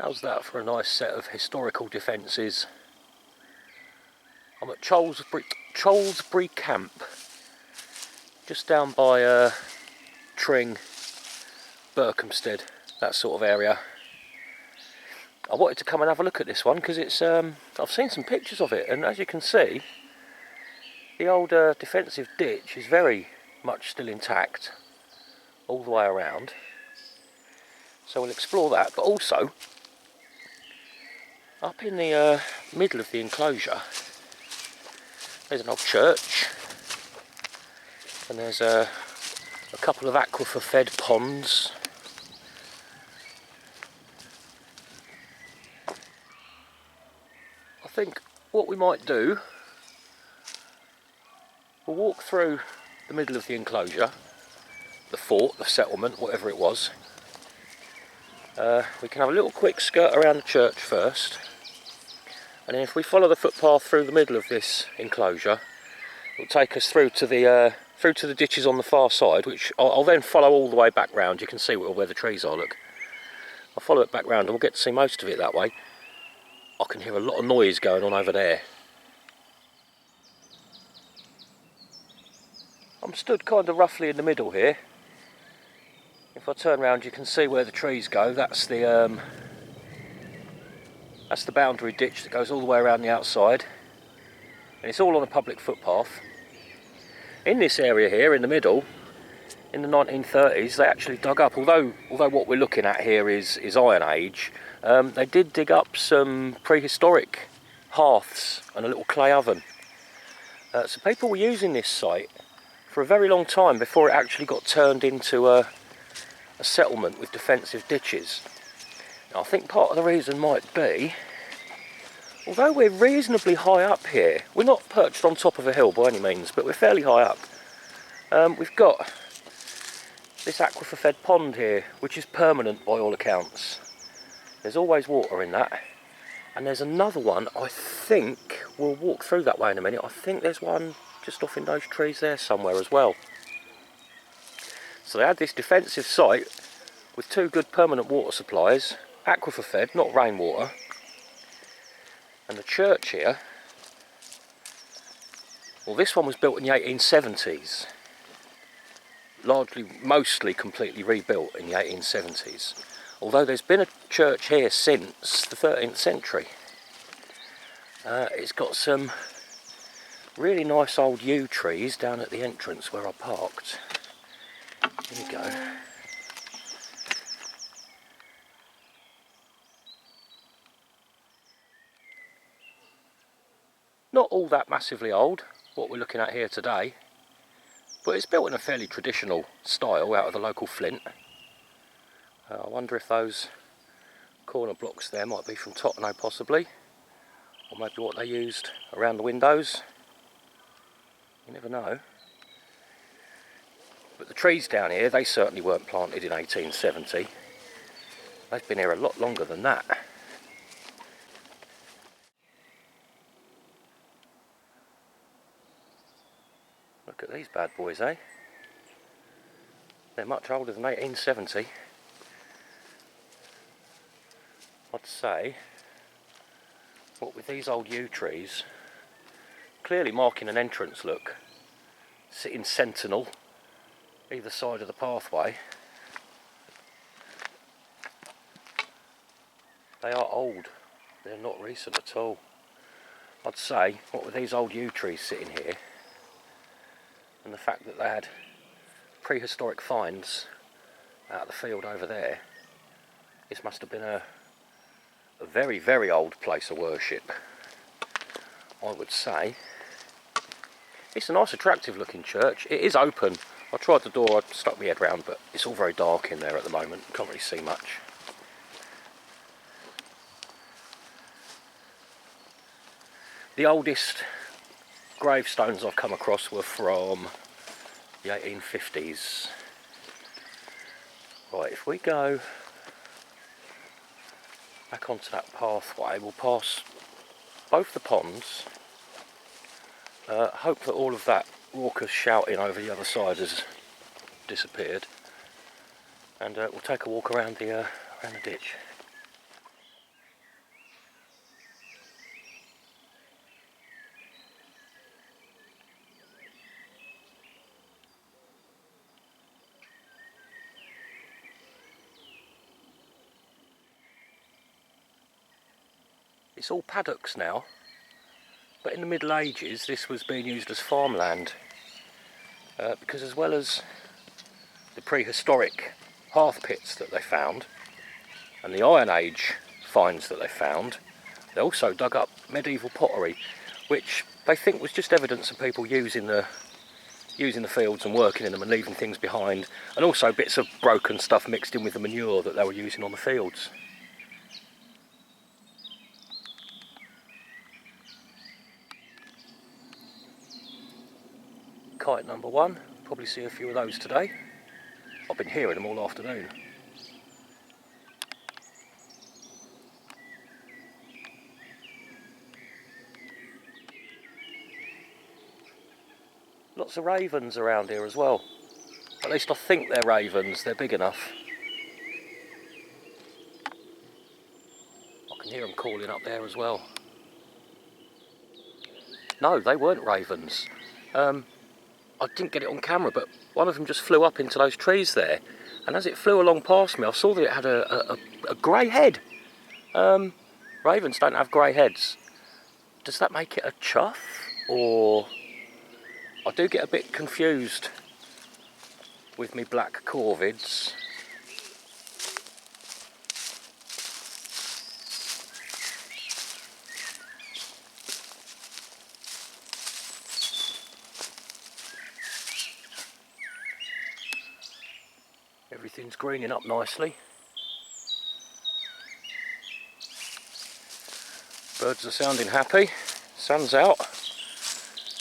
How's that for a nice set of historical defences? I'm at Cholesbury Camp, just down by Tring, Berkhamsted, that sort of area. I wanted to come and have a look at this one because it's I've seen some pictures of it, and as you can see, the old defensive ditch is very much still intact all the way around. So we'll explore that, but also up in the middle of the enclosure there's an old church, and there's a couple of aquifer fed ponds. I think what we might do, we'll walk through the middle of the enclosure, the fort, the settlement, whatever it was. We can have a little quick skirt around the church first, and then if we follow the footpath through the middle of this enclosure, it'll take us through to the ditches on the far side, which I'll then follow all the way back round. You can see where the trees are, look. I'll follow it back round and we'll get to see most of it that way. I can hear a lot of noise going on over there. I'm stood kind of roughly in the middle here. If I turn round, you can see where the trees go. That's the boundary ditch that goes all the way around the outside, and it's all on a public footpath. In this area here, in the middle, in the 1930s, they actually dug up, although what we're looking at here is Iron Age, they did dig up some prehistoric hearths and a little clay oven. So people were using this site for a very long time before it actually got turned into a settlement with defensive ditches. Now, I think part of the reason might be, although we're reasonably high up here, we're not perched on top of a hill by any means, but we're fairly high up. We've got this aquifer fed pond here, which is permanent by all accounts. There's always water in that. And there's another one, I think, we'll walk through that way in a minute. I think there's one just off in those trees there somewhere as well. So they had this defensive site with two good permanent water supplies, aquifer fed, not rainwater. And the church here, well, this one was built in the 1870s. Mostly completely rebuilt in the 1870s. Although there's been a church here since the 13th century. It's got some really nice old yew trees down at the entrance where I parked. Here we go. Not all that massively old, what we're looking at here today, but it's built in a fairly traditional style out of the local flint. I wonder if those corner blocks there might be from Tottenham possibly, or maybe what they used around the windows. You never know. But the trees down here, they certainly weren't planted in 1870. They've been here a lot longer than that. Look at these bad boys, eh? They're much older than 1870. I'd say, what with these old yew trees, clearly marking an entrance, look, sitting sentinel either side of the pathway. They are old, they're not recent at all. I'd say, what with these old yew trees sitting here, and the fact that they had prehistoric finds out of the field over there, this must have been a very, very old place of worship, I would say. It's a nice attractive looking church. It is open. I tried the door, I stuck my head round, but it's all very dark in there at the moment. Can't really see much. The oldest gravestones I've come across were from the 1850s. Right, if we go back onto that pathway, we'll pass both the ponds. Hope that all of that raucous shouting over the other side has disappeared, and we'll take a walk around the ditch. it's all paddocks now, but in the Middle Ages this was being used as farmland, because as well as the prehistoric hearth pits that they found and the Iron Age finds that they found, they also dug up medieval pottery, which they think was just evidence of people using the fields and working in them and leaving things behind, and also bits of broken stuff mixed in with the manure that they were using on the fields. Kite number one, probably see a few of those today. I've been hearing them all afternoon. Lots of ravens around here as well. At least I think they're ravens, they're big enough. I can hear them calling up there as well. No, they weren't ravens. I didn't get it on camera, but one of them just flew up into those trees there, and as it flew along past me I saw that it had a grey head. Ravens don't have grey heads. Does that make it a chough, or... I do get a bit confused with me black corvids. Everything's greening up nicely. Birds are sounding happy. Sun's out.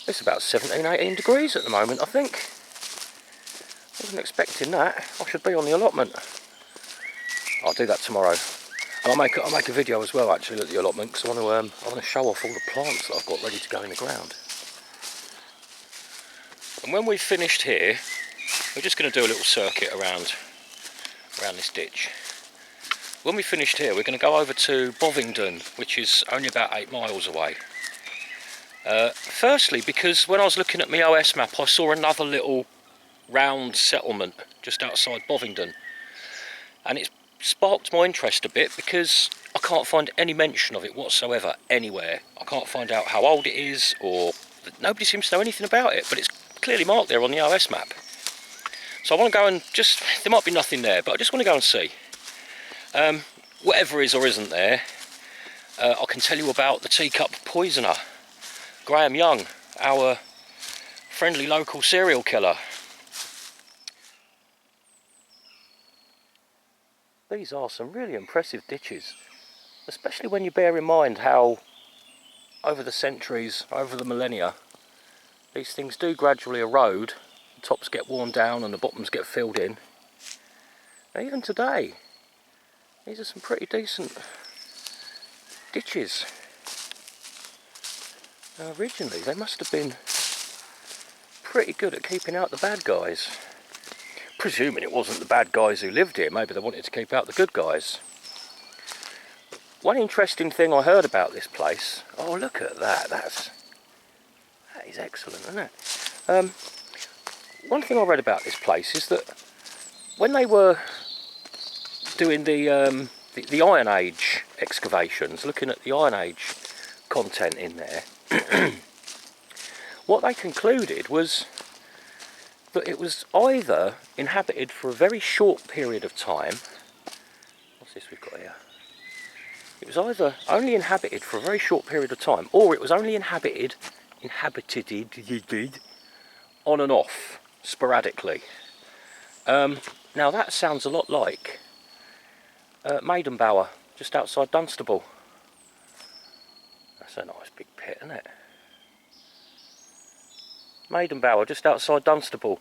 It's about 17, 18 degrees at the moment, I think. Wasn't expecting that. I should be on the allotment. I'll do that tomorrow. And I'll make a video as well, actually, at the allotment, because I want to show off all the plants that I've got ready to go in the ground. And when we've finished here, we're just going to do a little circuit around this ditch. When we've finished here, we're going to go over to Bovingdon, which is only about 8 miles away. Firstly, because when I was looking at my OS map, I saw another little round settlement just outside Bovingdon, and it's sparked my interest a bit because I can't find any mention of it whatsoever anywhere. I can't find out how old it is, or nobody seems to know anything about it, but it's clearly marked there on the OS map. So I want to go and just, there might be nothing there, but I just want to go and see. Whatever is or isn't there, I can tell you about the Teacup poisoner, Graham Young, our friendly local serial killer. These are some really impressive ditches, especially when you bear in mind how over the centuries, over the millennia, these things do gradually erode, the tops get worn down and the bottoms get filled in. And even today, these are some pretty decent ditches. Now, originally they must have been pretty good at keeping out the bad guys. Presuming it wasn't the bad guys who lived here, maybe they wanted to keep out the good guys. One interesting thing I heard about this place, oh look at that, that is excellent, isn't it? One thing I read about this place is that when they were doing the Iron Age excavations, looking at the Iron Age content in there, what they concluded was that it was either inhabited for a very short period of time. What's this we've got here? It was either only inhabited for a very short period of time, or it was only inhabited on and off, sporadically. Now that sounds a lot like Maidenbower, just outside Dunstable. That's a nice big pit, isn't it? Maidenbower, just outside Dunstable.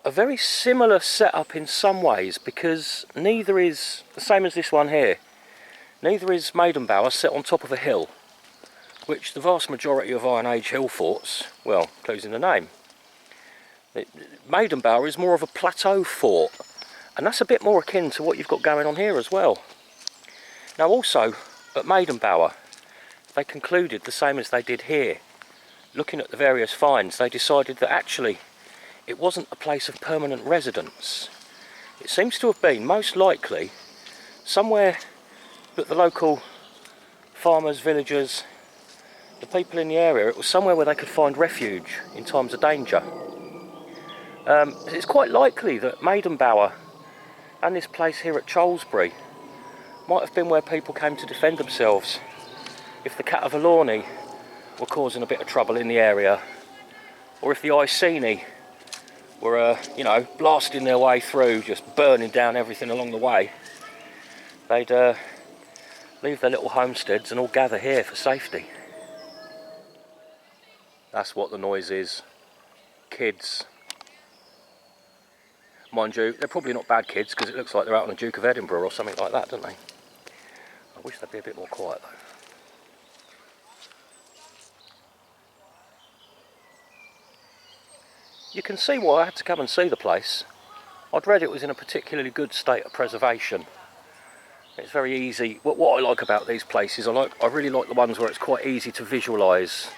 A very similar setup in some ways, because neither is the same as this one here. Neither is Maidenbower set on top of a hill, which the vast majority of Iron Age hill forts, well, clues in the name. Maidenbower is more of a plateau fort, and that's a bit more akin to what you've got going on here as well. Now also, at Maidenbower, they concluded the same as they did here. Looking at the various finds, they decided that actually it wasn't a place of permanent residence. It seems to have been, most likely, somewhere that the local farmers, villagers, the people in the area, it was somewhere where they could find refuge in times of danger. It's quite likely that Maidenbower and this place here at Cholesbury might have been where people came to defend themselves if the Cat of Alorney were causing a bit of trouble in the area, or if the Iceni were, you know, blasting their way through, just burning down everything along the way. They'd leave their little homesteads and all gather here for safety. That's what the noise is. Kids. Mind you, they're probably not bad kids, because it looks like they're out on the Duke of Edinburgh or something like that, don't they? I wish they'd be a bit more quiet though. You can see why I had to come and see the place. I'd read it was in a particularly good state of preservation. It's very easy. What I like about these places, I really like the ones where it's quite easy to visualise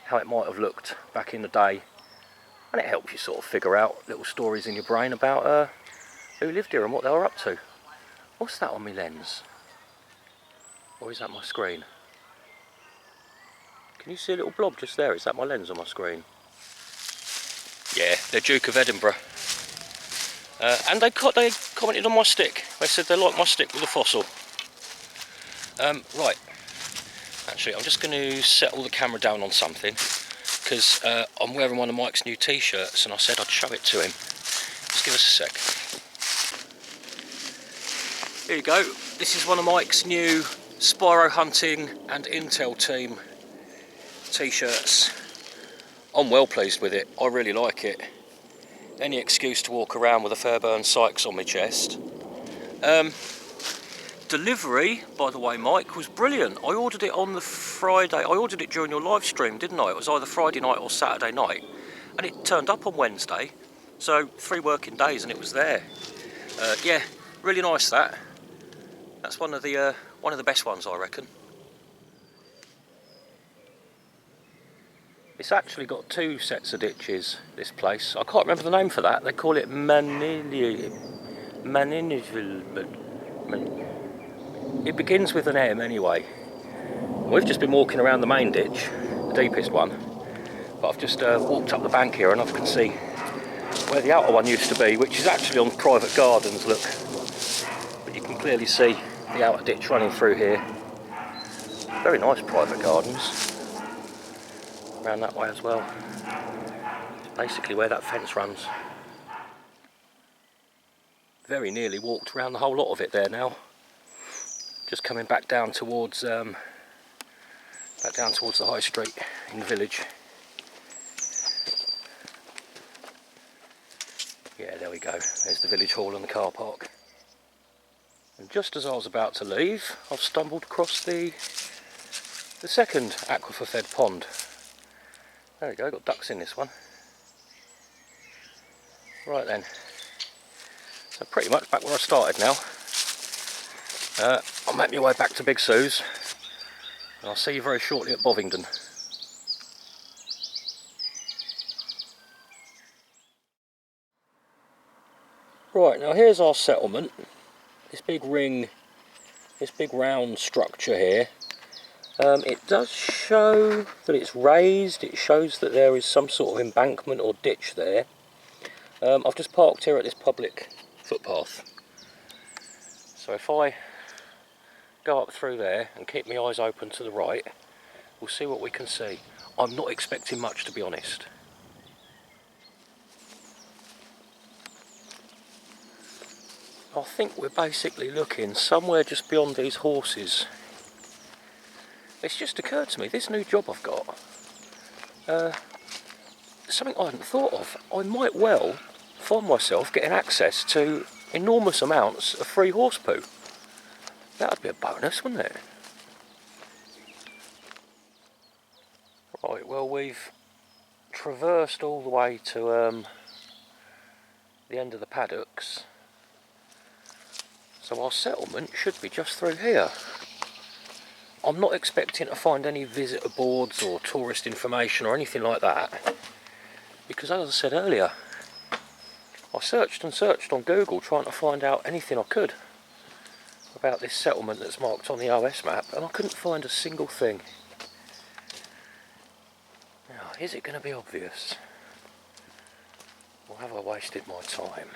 how it might have looked back in the day, and it helps you sort of figure out little stories in your brain about who lived here and what they were up to. What's that on my lens? Or is that my screen? Can you see a little blob just there? Is that my lens on my screen? Yeah, they're Duke of Edinburgh. And they commented on my stick. They said they like my stick with a fossil. Right. Actually, I'm just going to set all the camera down on something, because I'm wearing one of Mike's new t-shirts and I said I'd show it to him. Just give us a sec. Here you go. This is one of Mike's new Spyro Hunting and Intel Team t-shirts. I'm well pleased with it. I really like it. Any excuse to walk around with a Fairbairn Sykes on my chest. Delivery, by the way, Mike, was brilliant. I ordered it on the Friday. I ordered it during your live stream, didn't I? It was either Friday night or Saturday night, and it turned up on Wednesday. So 3 working days and it was there. Yeah, really nice that. That's one of the best ones, I reckon. It's actually got 2 sets of ditches, this place. I can't remember the name for that. They call it It begins with an M anyway. We've just been walking around the main ditch, the deepest one. But I've just walked up the bank here and I can see where the outer one used to be, which is actually on private gardens, look. But you can clearly see the outer ditch running through here. Very nice private gardens. Around that way as well. It's basically where that fence runs. Very nearly walked around the whole lot of it there now. Just coming back down towards the high street in the village. Yeah, there we go. There's the village hall and the car park. And just as I was about to leave, I've stumbled across the second aquifer fed pond. There we go, got ducks in this one. Right then, so pretty much back where I started now. I'll make my way back to Big Sue's, and I'll see you very shortly at Bovingdon. Right, now here's our settlement. This big ring, this big round structure here. It does show that it's raised. It shows that there is some sort of embankment or ditch there. I've just parked here at this public footpath. So if I go up through there and keep my eyes open to the right, we'll see what we can see. I'm not expecting much, to be honest. I think we're basically looking somewhere just beyond these horses. It's just occurred to me, this new job I've got, something I hadn't thought of. I might well find myself getting access to enormous amounts of free horse poo. That would be a bonus, wouldn't it? Right, well, we've traversed all the way to the end of the paddocks. So our settlement should be just through here. I'm not expecting to find any visitor boards or tourist information or anything like that, because as I said earlier, I searched and searched on Google trying to find out anything I could about this settlement that's marked on the OS map, and I couldn't find a single thing. Now, is it going to be obvious? Or have I wasted my time?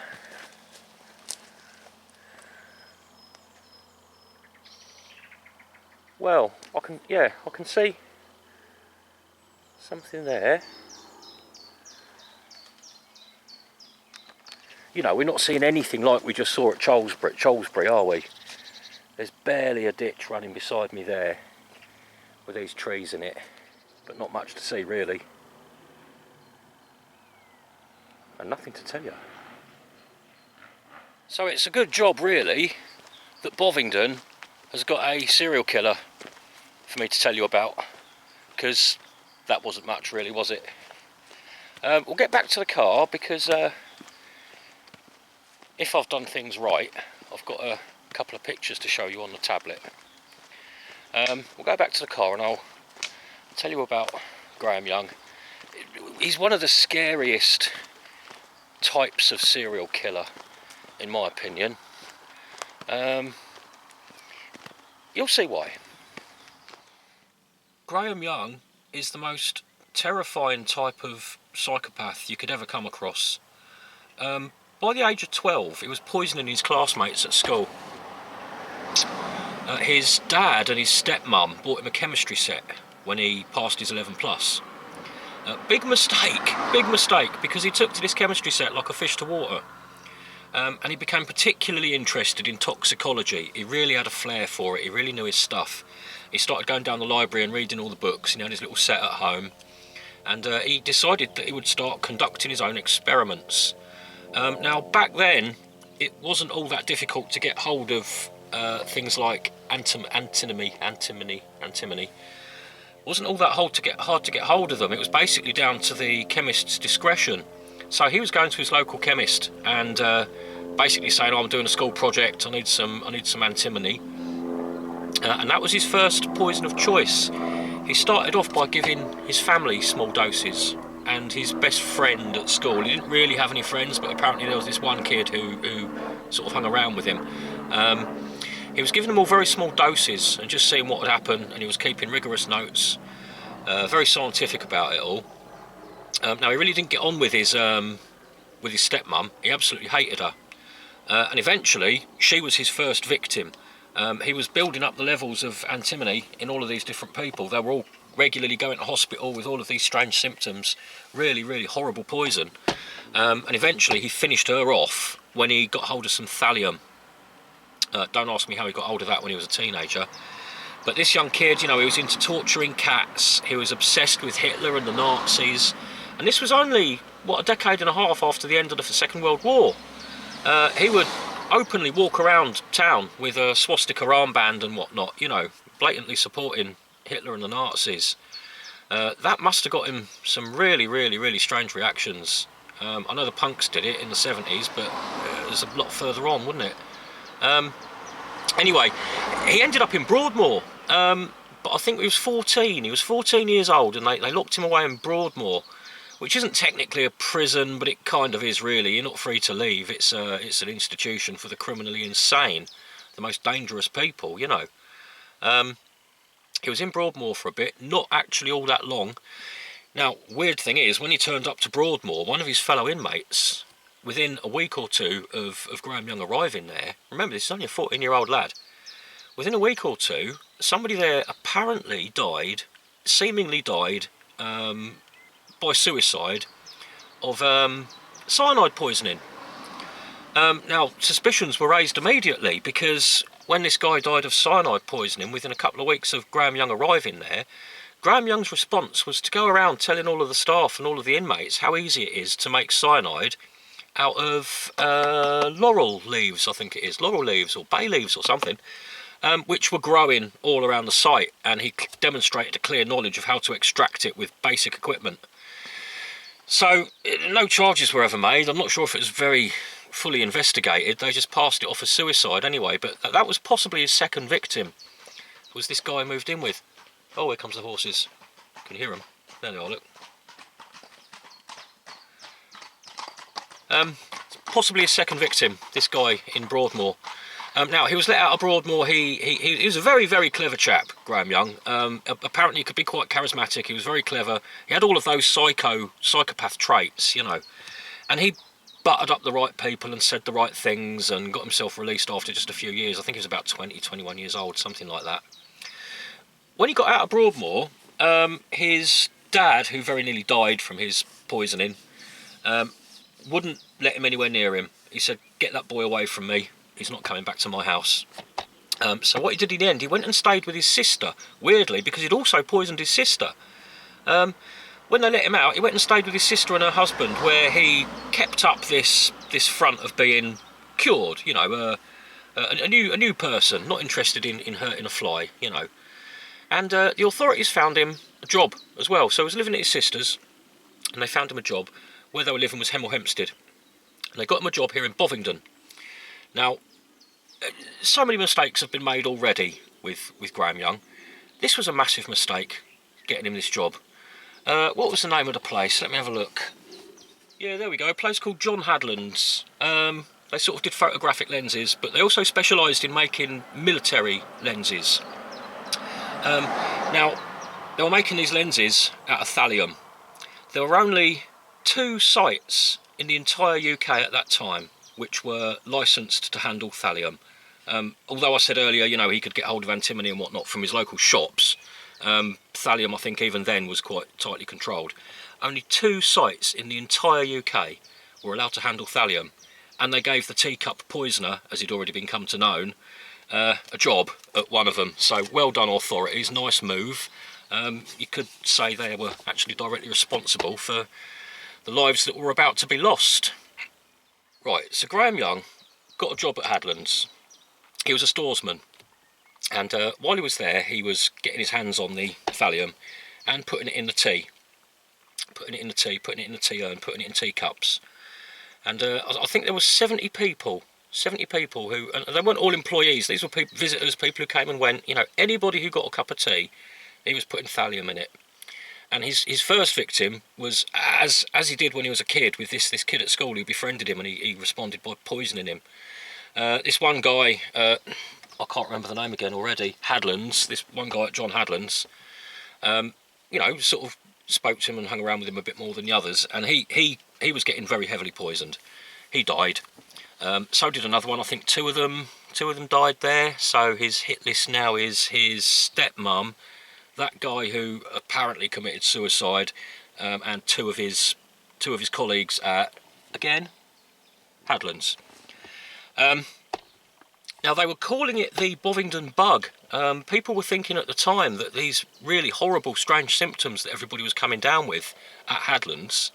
Well, I can see something there. You know, we're not seeing anything like we just saw at Cholesbury, are we? There's barely a ditch running beside me there with these trees in it, but not much to see really. And nothing to tell you. So it's a good job really that Bovingdon has got a serial killer for me to tell you about, because that wasn't much really, was it? We'll get back to the car, because if I've done things right, I've got a couple of pictures to show you on the tablet. We'll go back to the car and I'll tell you about Graham Young. He's one of the scariest types of serial killer, in my opinion. You'll see why. Graham Young is the most terrifying type of psychopath you could ever come across. By the age of 12, he was poisoning his classmates at school. His dad and his stepmum bought him a chemistry set when he passed his 11 plus. Big mistake, because he took to this chemistry set like a fish to water. And he became particularly interested in toxicology. He really had a flair for it, he really knew his stuff. He started going down the library and reading all the books, and he had his little set at home. And he decided that he would start conducting his own experiments. Now, back then, it wasn't all that difficult to get hold of things like antimony. Wasn't all that hard to get hold of them. It was basically down to the chemist's discretion. So he was going to his local chemist and basically saying, "Oh, I'm doing a school project. I need some antimony." And that was his first poison of choice. He started off by giving his family small doses, and his best friend at school. He didn't really have any friends, but apparently there was this one kid who sort of hung around with him. He was giving them all very small doses and just seeing what would happen, and he was keeping rigorous notes, very scientific about it all. Now, he really didn't get on with his stepmum. He absolutely hated her. And eventually, she was his first victim. He was building up the levels of antimony in all of these different people. They were all regularly going to hospital with all of these strange symptoms, really, really horrible poison. And eventually he finished her off when he got hold of some thallium. Don't ask me how he got hold of that when he was a teenager. But this young kid, you know, he was into torturing cats, he was obsessed with Hitler and the Nazis, and this was only, a decade and a half after the end of the Second World War. He would openly walk around town with a swastika armband and whatnot, you know, blatantly supporting Hitler and the Nazis. That must have got him some really, really, really strange reactions. I know the punks did it in the 70s, but it was a lot further on, wasn't it? Anyway, he ended up in Broadmoor, but I think he was 14. He was 14 years old, and they locked him away in Broadmoor, which isn't technically a prison, but it kind of is really. You're not free to leave. It's an institution for the criminally insane, the most dangerous people, you know. He was in Broadmoor for a bit, not actually all that long. Now, weird thing is, when he turned up to Broadmoor, one of his fellow inmates, within a week or two of Graham Young arriving there, remember this is only a 14-year-old lad, within a week or two, somebody there apparently seemingly died by suicide of cyanide poisoning. Now, suspicions were raised immediately, because when this guy died of cyanide poisoning within a couple of weeks of Graham Young arriving there, Graham Young's response was to go around telling all of the staff and all of the inmates how easy it is to make cyanide out of laurel leaves, I think it is, laurel leaves or bay leaves or something, which were growing all around the site, and he demonstrated a clear knowledge of how to extract it with basic equipment. So, no charges were ever made. I'm not sure if it was very fully investigated. They just passed it off as suicide anyway, but that was possibly his second victim, was this guy he moved in with. Oh, here comes the horses. Can you hear them? There they are, look. Possibly his second victim, this guy in Broadmoor. Now, he was let out of Broadmoor. He was a very, very clever chap, Graham Young. Apparently he could be quite charismatic. He was very clever. He had all of those psychopath traits, you know. And he buttered up the right people and said the right things and got himself released after just a few years. I think he was about 20, 21 years old, something like that. When he got out of Broadmoor, his dad, who very nearly died from his poisoning, wouldn't let him anywhere near him. He said, "Get that boy away from me. He's not coming back to my house." So what he did in the end, he went and stayed with his sister, weirdly, because he'd also poisoned his sister. When they let him out, he went and stayed with his sister and her husband, where he kept up this front of being cured, you know, a new person, not interested in hurting a fly, you know. And the authorities found him a job as well. So he was living at his sister's, and they found him a job. Where they were living was Hemel Hempstead. And they got him a job here in Bovingdon. Now, so many mistakes have been made already with Graham Young. This was a massive mistake, getting him this job. What was the name of the place? Let me have a look. Yeah, there we go. A place called John Hadland's. They sort of did photographic lenses, but they also specialised in making military lenses. Now, they were making these lenses out of thallium. There were only 2 sites in the entire UK at that time which were licensed to handle thallium. Although I said earlier, you know, he could get hold of antimony and whatnot from his local shops, thallium, I think, even then was quite tightly controlled. Only 2 sites in the entire UK were allowed to handle thallium, and they gave the Teacup poisoner, as he'd already been come to known, a job at one of them. So well done, authorities, nice move. You could say they were actually directly responsible for the lives that were about to be lost. Right, so Graham Young got a job at Hadland's. He was a storesman, and while he was there, he was getting his hands on the thallium and putting it in the tea. Putting it in the tea urn, putting it in teacups. And I think there were 70 people who, and they weren't all employees, these were visitors, people who came and went, you know, anybody who got a cup of tea, he was putting thallium in it. And his first victim was, as he did when he was a kid, with this kid at school who befriended him, and he responded by poisoning him. This one guy, I can't remember the name again already, Hadland's, this one guy at John Hadland's, you know, sort of spoke to him and hung around with him a bit more than the others, and he was getting very heavily poisoned. He died. So did another one. I think two of them died there. So his hit list now is his stepmum, that guy who apparently committed suicide, and two of his colleagues at, again, Hadland's. Now, they were calling it the Bovingdon bug. People were thinking at the time that these really horrible, strange symptoms that everybody was coming down with at Hadland's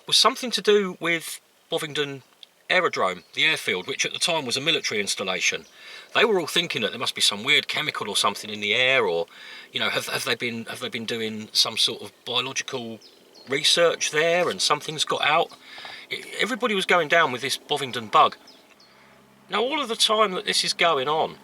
was something to do with Bovingdon Aerodrome, the airfield, which at the time was a military installation. They were all thinking that there must be some weird chemical or something in the air, or, you know, have they been doing some sort of biological research there and something's got out? Everybody was going down with this Bovingdon bug. Now, all of the time that this is going on,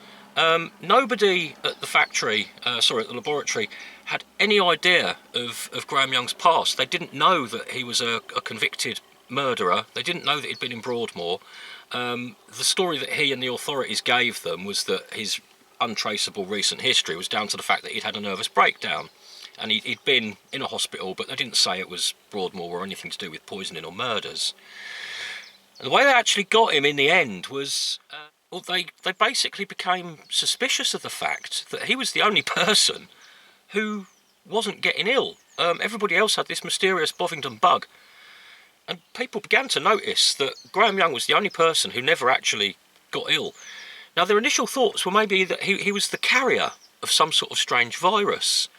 nobody at the factory, at the laboratory, had any idea of Graham Young's past. They didn't know that he was a convicted murderer. They didn't know that he'd been in Broadmoor. The story that he and the authorities gave them was that his untraceable recent history was down to the fact that he'd had a nervous breakdown. And he'd been in a hospital, but they didn't say it was Broadmoor or anything to do with poisoning or murders. And the way they actually got him in the end was, they basically became suspicious of the fact that he was the only person who wasn't getting ill. Everybody else had this mysterious Bovingdon bug. And people began to notice that Graham Young was the only person who never actually got ill. Now, their initial thoughts were maybe that he was the carrier of some sort of strange virus.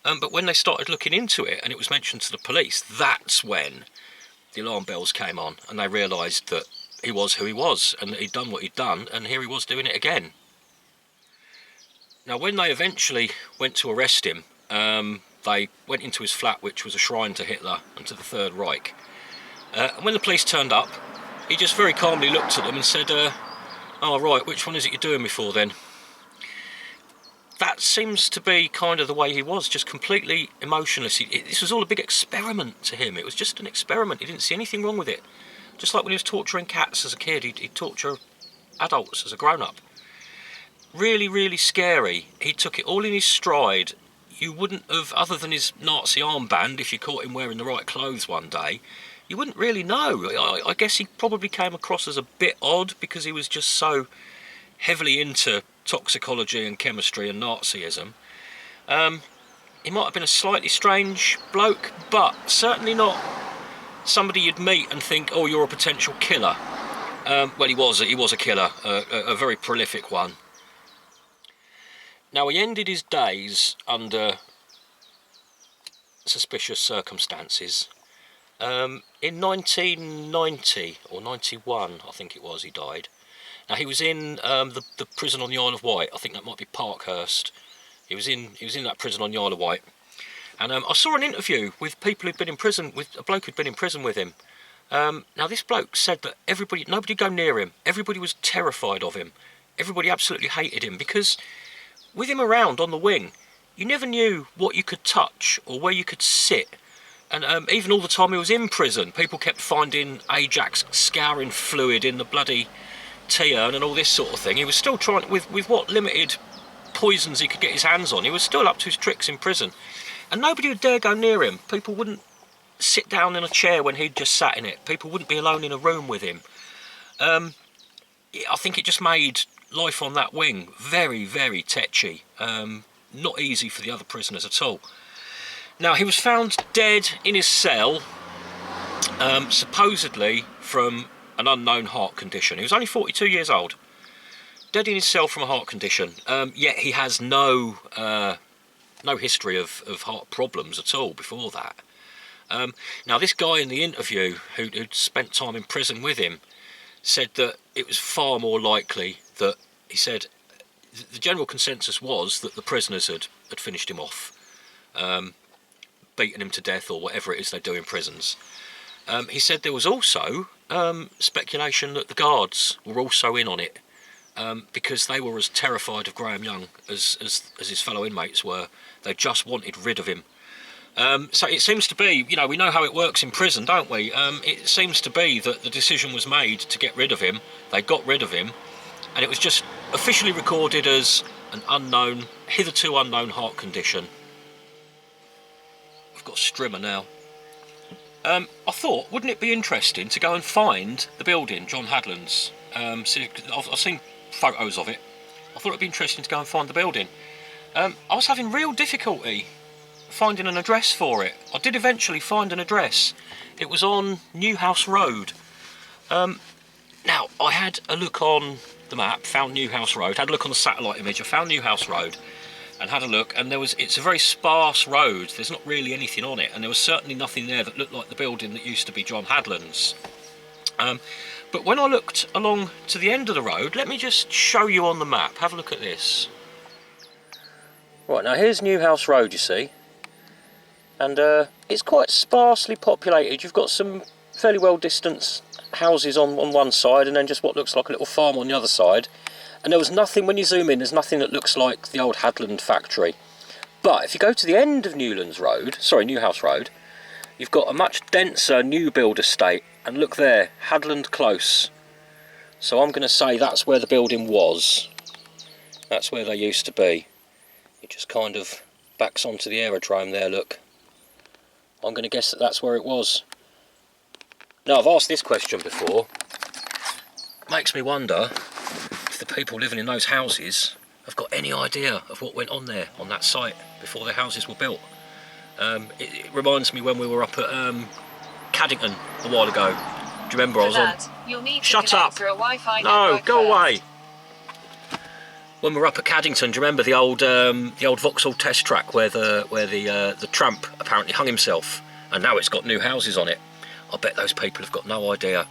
But when they started looking into it and it was mentioned to the police, that's when the alarm bells came on and they realised that he was who he was and that he'd done what he'd done, and here he was doing it again. Now, when they eventually went to arrest him, they went into his flat, which was a shrine to Hitler and to the Third Reich. And when the police turned up, he just very calmly looked at them and said, "Oh, right, which one is it you're doing me for then?" That seems to be kind of the way he was, just completely emotionless. This was all a big experiment to him. It was just an experiment. He didn't see anything wrong with it. Just like when he was torturing cats as a kid, he'd torture adults as a grown-up. really, really scary. He took it all in his stride. You wouldn't have, other than his Nazi armband, if you caught him wearing the right clothes one day, you wouldn't really know. I guess he probably came across as a bit odd because he was just so heavily into toxicology and chemistry and Nazism. He might have been a slightly strange bloke, but certainly not somebody you'd meet and think, oh, you're a potential killer. Well, he was a killer, a very prolific one. Now, he ended his days under suspicious circumstances. In 1990 or 91, I think it was, he died. Now, he was in the prison on the Isle of Wight. I think that might be Parkhurst. He was in that prison on the Isle of Wight. And I saw an interview with people who'd been in prison, with a bloke who'd been in prison with him. Now, this bloke said that nobody go near him. Everybody was terrified of him. Everybody absolutely hated him because with him around on the wing, you never knew what you could touch or where you could sit. And even all the time he was in prison, people kept finding Ajax scouring fluid in the bloody tea urn and all this sort of thing. He was still trying, with what limited poisons he could get his hands on, he was still up to his tricks in prison. And nobody would dare go near him. People wouldn't sit down in a chair when he'd just sat in it. People wouldn't be alone in a room with him. I think it just made life on that wing very, very tetchy. Not easy for the other prisoners at all. Now, he was found dead in his cell, supposedly from an unknown heart condition. He was only 42 years old. Dead in his cell from a heart condition. Yet he has no history of heart problems at all before that. Now, this guy in the interview who'd spent time in prison with him said that it was far more likely that, he said, the general consensus was that the prisoners had finished him off, beaten him to death or whatever it is they do in prisons. He said there was also speculation that the guards were also in on it, because they were as terrified of Graham Young as his fellow inmates were. They just wanted rid of him. So it seems to be, you know, we know how it works in prison, don't we? It seems to be that the decision was made to get rid of him. They got rid of him, and it was just officially recorded as an hitherto unknown heart condition. I've got a strimmer now. I thought, wouldn't it be interesting to go and find the building, John Hadland's? I've seen photos of it. I thought it'd be interesting to go and find the building. I was having real difficulty finding an address for it. I did eventually find an address. It was on Newhouse Road. Now, I had a look on the map, found Newhouse Road, had a look on the satellite image, I found Newhouse Road and had a look, and it's a very sparse road. There's not really anything on it, and there was certainly nothing there that looked like the building that used to be John Hadland's. But when I looked along to the end of the road, let me just show you on the map. Have a look at this. Right, now here's Newhouse Road, you see. And it's quite sparsely populated. You've got some fairly well distanced houses on one side, and then just what looks like a little farm on the other side. And there was nothing, when you zoom in, there's nothing that looks like the old Hadland factory. But if you go to the end of Newhouse Road, you've got a much denser new build estate. And look there, Hadland Close. So I'm going to say that's where the building was. That's where they used to be. It just kind of backs onto the aerodrome there, look. I'm going to guess that that's where it was. Now, I've asked this question before. It makes me wonder if the people living in those houses have got any idea of what went on there, on that site, before their houses were built. It reminds me when we were up at Caddington a while ago. Do you remember I was on... Shut up! No, go away! When we were up at Caddington, do you remember the old Vauxhall test track where the tramp apparently hung himself, and now it's got new houses on it? I bet those people have got no idea.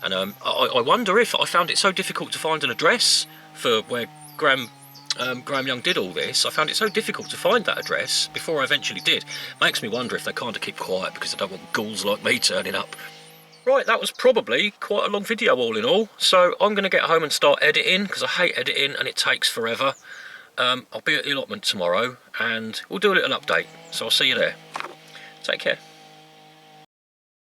And I wonder if I found it so difficult to find an address for where Graham Young did all this. I found it so difficult to find that address before I eventually did. Makes me wonder if they kind of keep quiet because they don't want ghouls like me turning up. Right, that was probably quite a long video all in all, so I'm going to get home and start editing, because I hate editing and it takes forever. I'll be at the allotment tomorrow and we'll do a little update, so I'll see you there. Take care.